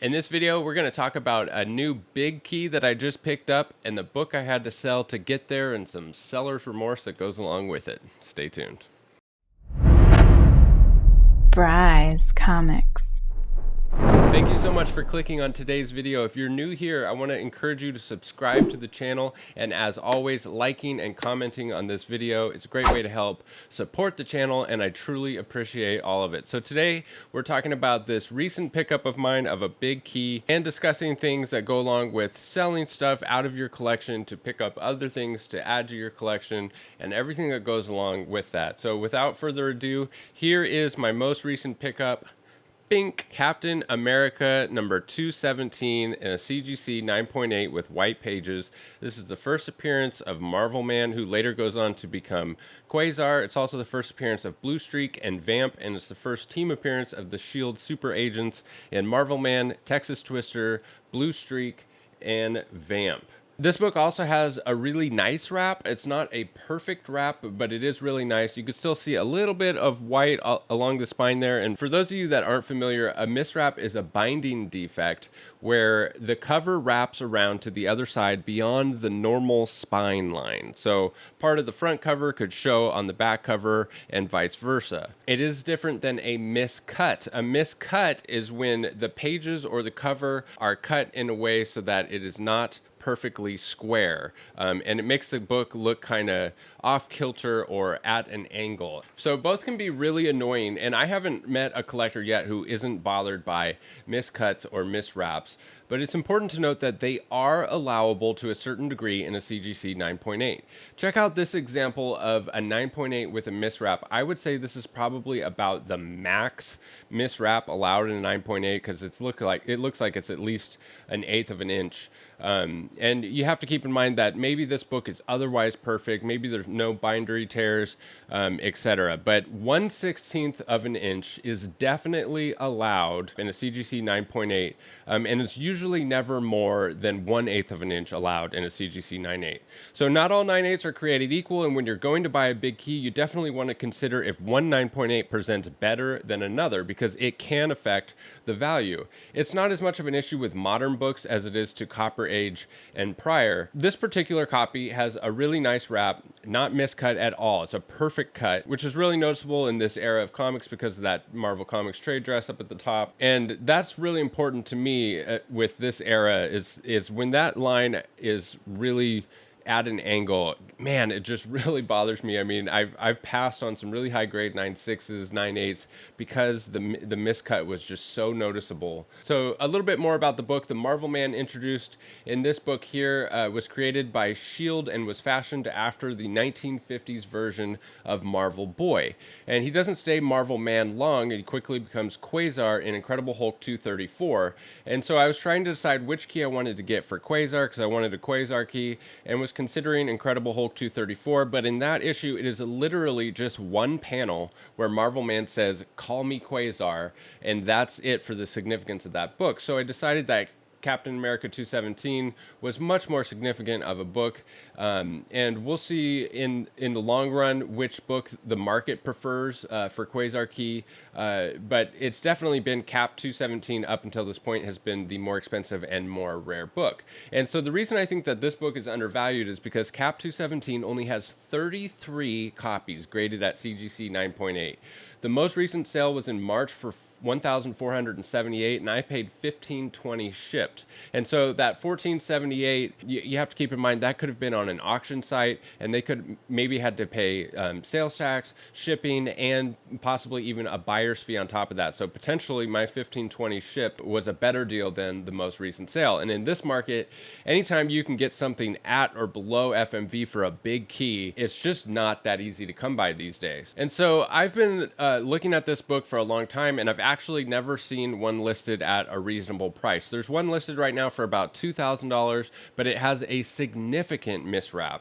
In this video, we're going to talk about a new big key that I just picked up and the book I had to sell to get there and some seller's remorse that goes along with it. Stay tuned. Bry's Comics. Thank you so much for clicking on today's video. If you're new here, I want to encourage you to subscribe to the channel. And as always, liking and commenting on this video is a great way to help support the channel, and I truly appreciate all of it. So today, we're talking about this recent pickup of mine of a big key and discussing things that go along with selling stuff out of your collection to pick up other things to add to your collection and everything that goes along with that. So without further ado, here is my most recent pickup. Pink Captain America number 217 in a CGC 9.8 with white pages. This is the first appearance of Marvel Man, who later goes on to become Quasar. It's also the first appearance of Blue Streak and Vamp, and it's the first team appearance of the S.H.I.E.L.D. super agents in Marvel Man, Texas Twister, Blue Streak, and Vamp. This book also has a really nice wrap. It's not a perfect wrap, but it is really nice. You can still see a little bit of white along the spine there. And for those of you that aren't familiar, a miswrap is a binding defect where the cover wraps around to the other side beyond the normal spine line. So part of the front cover could show on the back cover and vice versa. It is different than a miscut. A miscut is when the pages or the cover are cut in a way so that it is not perfectly square, and it makes the book look kind of off kilter or at an angle. So both can be really annoying, and I haven't met a collector yet who isn't bothered by miscuts or miswraps. But it's important to note that they are allowable to a certain degree in a CGC 9.8. Check out this example of a 9.8 with a miswrap. I would say this is probably about the max miswrap allowed in a 9.8 because it looks like it's at least 1/8 of an inch. And you have to keep in mind that maybe this book is otherwise perfect. Maybe there's no bindery tears, etc. But 1/16 of an inch is definitely allowed in a CGC 9.8, and it's usually never more than 1/8 of an inch allowed in a CGC 9.8. So not all 9.8s are created equal, and when you're going to buy a big key, you definitely want to consider if one 9.8 presents better than another, because it can affect the value. It's not as much of an issue with modern books as it is to Copper Age and prior. This particular copy has a really nice wrap, not miscut at all. It's a perfect cut, which is really noticeable in this era of comics because of that Marvel Comics trade dress up at the top. And that's really important to me with this era is when that line is really at an angle, man, it just really bothers me. I mean, I've passed on some really high grade 9.6s, 9.8s because the miscut was just so noticeable. So a little bit more about the book. The Marvel Man introduced in this book here was created by S.H.I.E.L.D. and was fashioned after the 1950s version of Marvel Boy. And he doesn't stay Marvel Man long, and he quickly becomes Quasar in Incredible Hulk 234. And so I was trying to decide which key I wanted to get for Quasar because I wanted a Quasar key and was considering Incredible Hulk 234, but in that issue, it is literally just one panel where Marvel Man says, "Call me Quasar," and that's it for the significance of that book. So I decided that Captain America 217 was much more significant of a book, and we'll see in the long run which book the market prefers for Quasar Key, but it's definitely been Cap 217 up until this point has been the more expensive and more rare book. And so the reason I think that this book is undervalued is because Cap 217 only has 33 copies graded at CGC 9.8. The most recent sale was in March for 1,478, and I paid $15.20 shipped. And so that $14.78, you have to keep in mind that could have been on an auction site, and they could maybe had to pay sales tax, shipping, and possibly even a buyer's fee on top of that. So potentially my $15.20 ship was a better deal than the most recent sale. And in this market, anytime you can get something at or below FMV for a big key, it's just not that easy to come by these days. And so I've been looking at this book for a long time, and I've actually never seen one listed at a reasonable price. There's one listed right now for about $2,000, but it has a significant miswrap.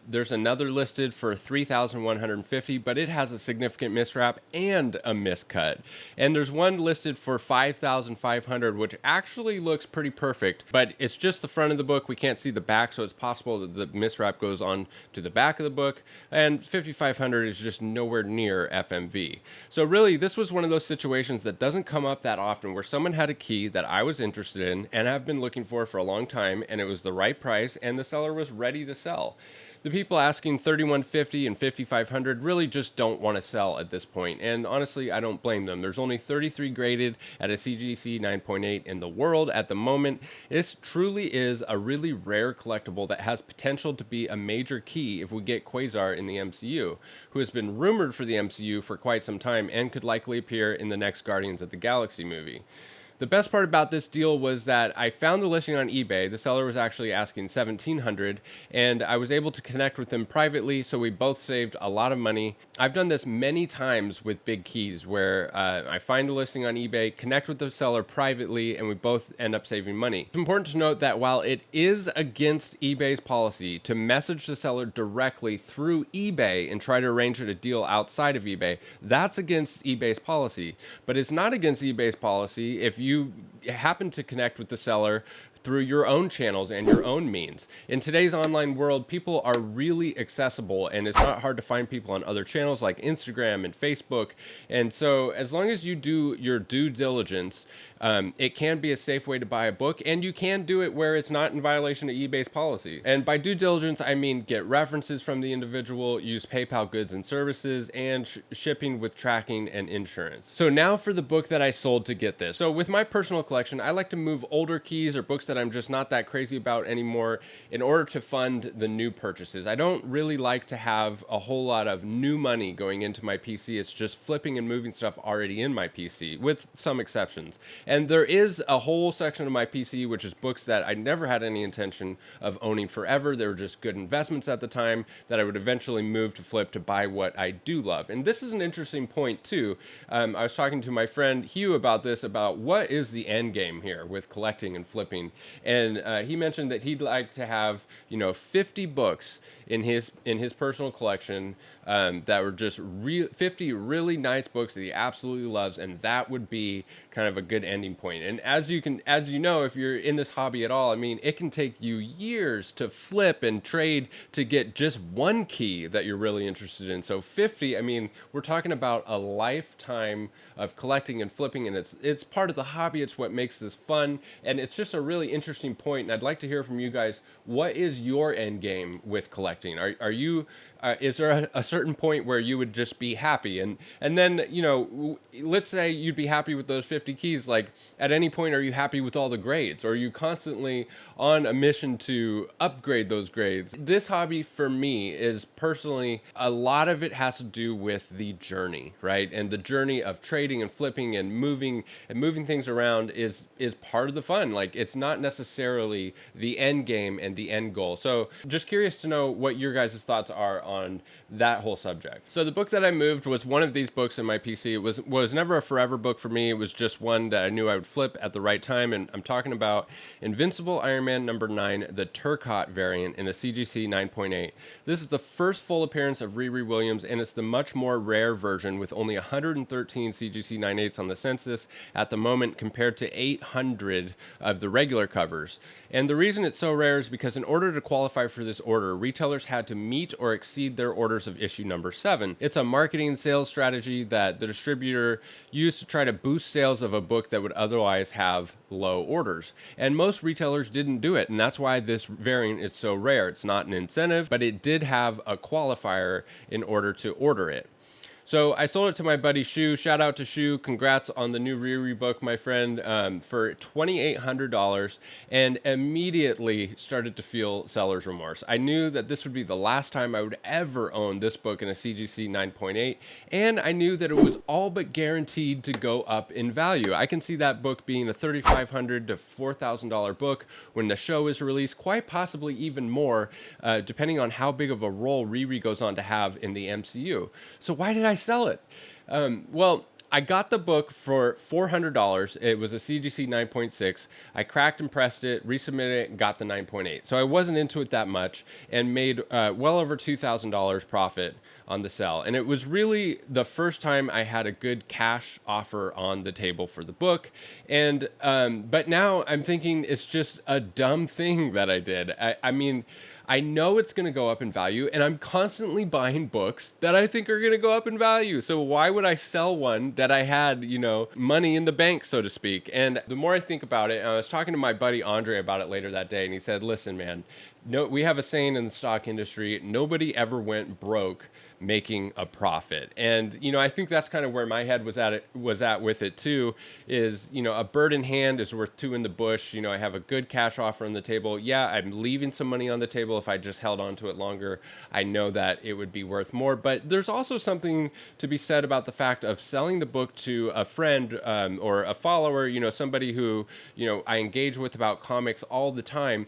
There's another listed for $3,150, but it has a significant miswrap and a miscut. And there's one listed for $5,500, which actually looks pretty perfect, but it's just the front of the book. We can't see the back, so it's possible that the miswrap goes on to the back of the book, and $5,500 is just nowhere near FMV. So really, this was one of those situations situations that doesn't come up that often where someone had a key that I was interested in and have been looking for a long time, and it was the right price and the seller was ready to sell. The people asking $3,150 and $5,500 really just don't want to sell at this point, and honestly, I don't blame them. There's only 33 graded at a CGC 9.8 in the world at the moment. This truly is a really rare collectible that has potential to be a major key if we get Quasar in the MCU, who has been rumored for the MCU for quite some time and could likely appear in the next Guardians of the Galaxy movie. The best part about this deal was that I found the listing on eBay. The seller was actually asking $1,700, and I was able to connect with them privately, so we both saved a lot of money. I've done this many times with big keys where I find a listing on eBay, connect with the seller privately, and we both end up saving money. It's important to note that while it is against eBay's policy to message the seller directly through eBay and try to arrange a deal outside of eBay, that's against eBay's policy. But it's not against eBay's policy if you happen to connect with the seller through your own channels and your own means. In today's online world, people are really accessible, and it's not hard to find people on other channels like Instagram and Facebook. And so as long as you do your due diligence, it can be a safe way to buy a book, and you can do it where it's not in violation of eBay's policy. And by due diligence, I mean get references from the individual, use PayPal goods and services, and shipping with tracking and insurance. So now for the book that I sold to get this. So with my personal collection, I like to move older keys or books that I'm just not that crazy about anymore in order to fund the new purchases. I don't really like to have a whole lot of new money going into my PC. It's just flipping and moving stuff already in my PC, with some exceptions. And there is a whole section of my PC which is books that I never had any intention of owning forever. They were just good investments at the time that I would eventually move to flip to buy what I do love. And this is an interesting point too. I was talking to my friend Hugh about this, about what is the end game here with collecting and flipping. And he mentioned that he'd like to have, 50 books in his personal collection that were just 50 really nice books that he absolutely loves, and that would be kind of a good ending point. And as you know, if you're in this hobby at all, I mean, it can take you years to flip and trade to get just one key that you're really interested in. So 50, I mean, we're talking about a lifetime of collecting and flipping, and it's part of the hobby. It's what makes this fun, and it's just a really interesting point. And I'd like to hear from you guys. What is your end game with collecting? Are you is there a certain point where you would just be happy? And then, let's say you'd be happy with those 50 keys. Like, at any point, are you happy with all the grades? Or are you constantly on a mission to upgrade those grades? This hobby for me is personally, a lot of it has to do with the journey, right? And the journey of trading and flipping and moving things around is part of the fun. Like, it's not necessarily the end game and the end goal. So just curious to know what your guys' thoughts are on that whole subject. So the book that I moved was one of these books in my PC. It was never a forever book for me. It was just one that I knew I would flip at the right time. And I'm talking about Invincible Iron Man #9, the Turcotte variant in a CGC 9.8. This is the first full appearance of Riri Williams, and it's the much more rare version with only 113 CGC 9.8s on the census at the moment compared to 800 of the regular covers. And the reason it's so rare is because in order to qualify for this order, retailers had to meet or exceed their orders of issue number 7. It's a marketing and sales strategy that the distributor used to try to boost sales of a book that would otherwise have low orders. And most retailers didn't do it, and that's why this variant is so rare. It's not an incentive, but it did have a qualifier in order to order it. So I sold it to my buddy Shu. Shout out to Shu. Congrats on the new Riri book, my friend, for $2,800, and immediately started to feel seller's remorse. I knew that this would be the last time I would ever own this book in a CGC 9.8, and I knew that it was all but guaranteed to go up in value. I can see that book being a $3,500 to $4,000 book when the show is released, quite possibly even more, depending on how big of a role Riri goes on to have in the MCU. So why did I sell it? Well, I got the book for $400. It was a CGC 9.6. I cracked and pressed it, resubmitted it, and got the 9.8. So I wasn't into it that much and made well over $2,000 profit on the sell. And it was really the first time I had a good cash offer on the table for the book. And but now I'm thinking it's just a dumb thing that I did. I mean, I know it's going to go up in value, and I'm constantly buying books that I think are going to go up in value. So why would I sell one that I had, money in the bank, so to speak? And the more I think about it, and I was talking to my buddy Andre about it later that day, and he said, listen, man, no, we have a saying in the stock industry, nobody ever went broke making a profit. And I think that's kind of where my head was at with it too, is a bird in hand is worth two in the bush. I have a good cash offer on the table. Yeah, I'm leaving some money on the table. If I just held on to it longer, I know that it would be worth more. But there's also something to be said about the fact of selling the book to a friend, or a follower, somebody who I engage with about comics all the time.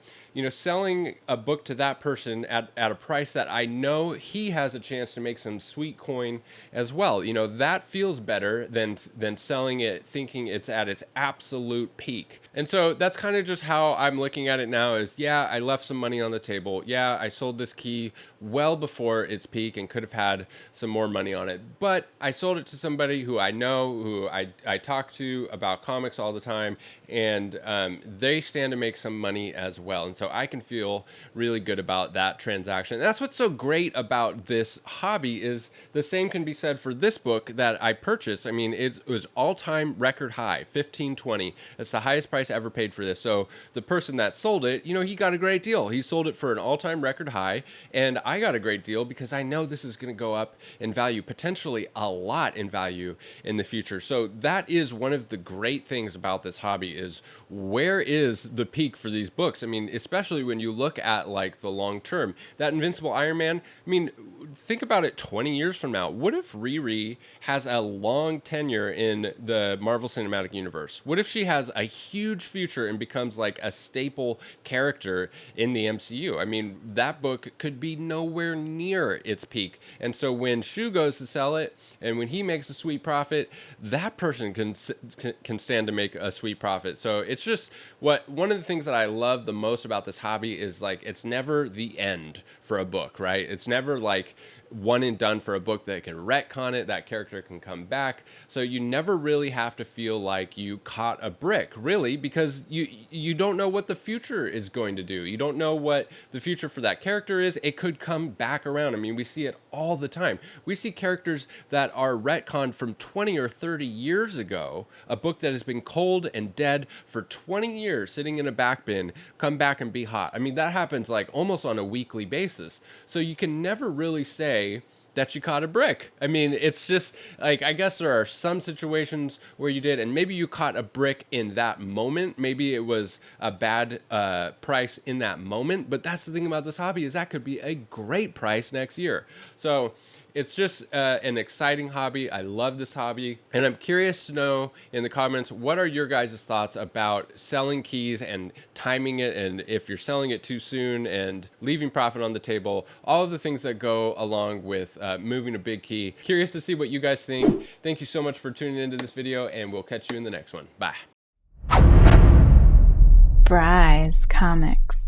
Selling a book to that person at a price that I know he has a chance to make some sweet coin as well. That feels better than selling it thinking it's at its absolute peak. And so that's kind of just how I'm looking at it now is, yeah, I left some money on the table. Yeah, I sold this key well before its peak and could have had some more money on it. But I sold it to somebody who I know, who I talk to about comics all the time, and they stand to make some money as well. And so I can feel really good about that transaction. And that's what's so great about this hobby is the same can be said for this book that I purchased. I mean, it was all-time record high, $15.20. That's the highest price ever paid for this. So the person that sold it, he got a great deal. He sold it for an all-time record high, and I got a great deal because I know this is going to go up in value, potentially a lot in value in the future. So that is one of the great things about this hobby is where is the peak for these books? I mean, especially when you look at like the long term. That Invincible Iron Man, I mean, think about it 20 years from now. What if Riri has a long tenure in the Marvel Cinematic Universe? What if she has a huge future and becomes like a staple character in the MCU? I mean, that book could be nowhere near its peak. And so when Shu goes to sell it and when he makes a sweet profit, that person can stand to make a sweet profit. So it's just one of the things that I love the most about this hobby is like it's never the end for a book, right? It's never like one and done for a book that can retcon it, that character can come back. So you never really have to feel like you caught a brick, really, because you don't know what the future is going to do. You don't know what the future for that character is. It could come back around. I mean, we see it all the time. We see characters that are retconned from 20 or 30 years ago, a book that has been cold and dead for 20 years, sitting in a back bin, come back and be hot. I mean, that happens like almost on a weekly basis. So you can never really say that you caught a brick. I mean, it's just like, I guess there are some situations where you did, and maybe you caught a brick in that moment. Maybe it was a bad price in that moment, but that's the thing about this hobby is that could be a great price next year. So it's just an exciting hobby. I love this hobby. And I'm curious to know in the comments, what are your guys' thoughts about selling keys and timing it, and if you're selling it too soon and leaving profit on the table, all of the things that go along with moving a big key. Curious to see what you guys think. Thank you so much for tuning into this video, and we'll catch you in the next one. Bye. Bry's Comics.